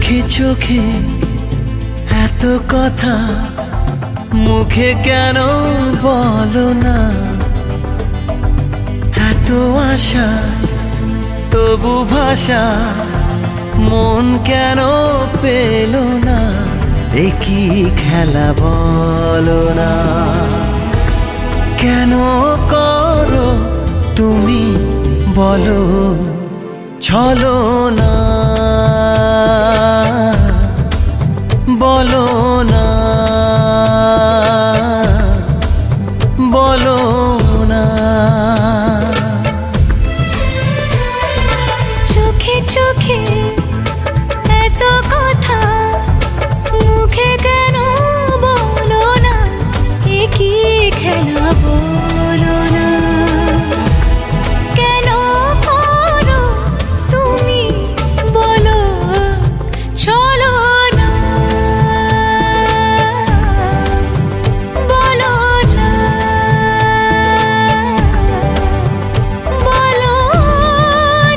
চোখে চোখে এত কথা মুখে কেন বলো না, এত আশা তবু ভাষা মন কেন পেল না, দেখি খেলা বলো না। কেন করো তুমি বলো ছলো না, বলো না, বলো না। চোখে চোখে এত কথা মুখে কেন বলো না, এ কি খেলা বলো না। কেন করো তুমি বলো চলো না, বলো না, বলো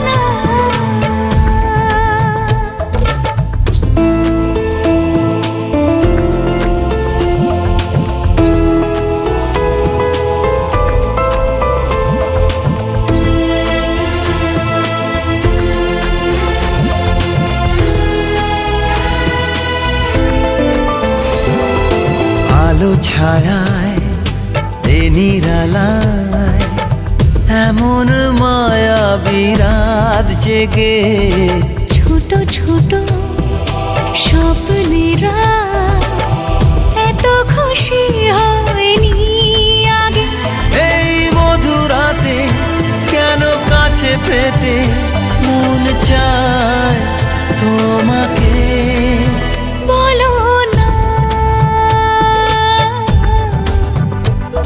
না। আলো ছায়ায় এ নিরালায় এমন মায়া বিরাত জেগে, ছোট ছোট স্বপ্নেরা এত খুশি হয়নি আগে। এই মধুরাতে কেন কাছে পেতে মন চায় তোমাকে, বলো না,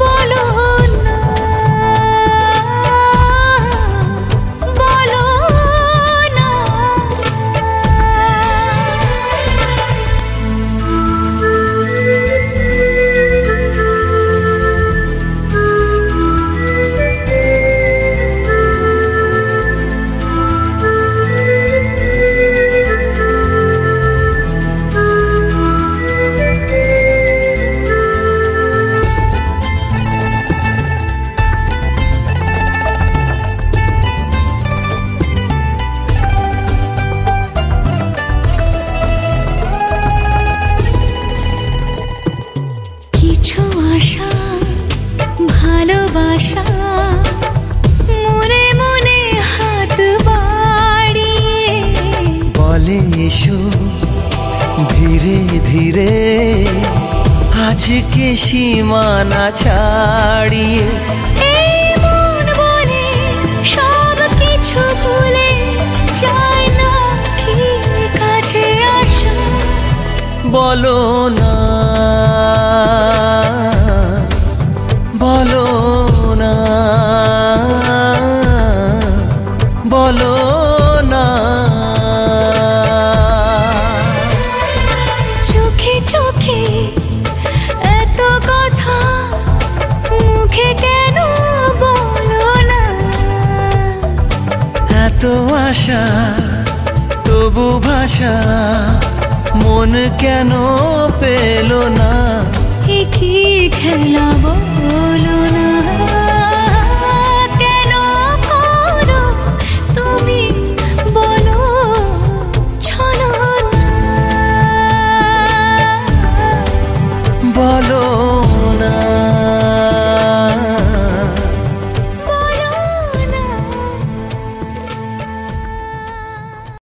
বলো না, বলো না। কিছু আশা ভালোবাসা মনে মনে হাত বাড়িয়ে বলে এসো ধীরে ধীরে আজকে সীমানা ছাড়িয়ে। এই মন বলে সব কিছু ভুলে যায় না কি কাছে আসো, বলো না, বলো না, বলো না। চোখে চোখে এত কথা মুখে কেন বলো না, এত আশা তবু ভাষা মন কেন পেল না, এ কি খেলা বলো না।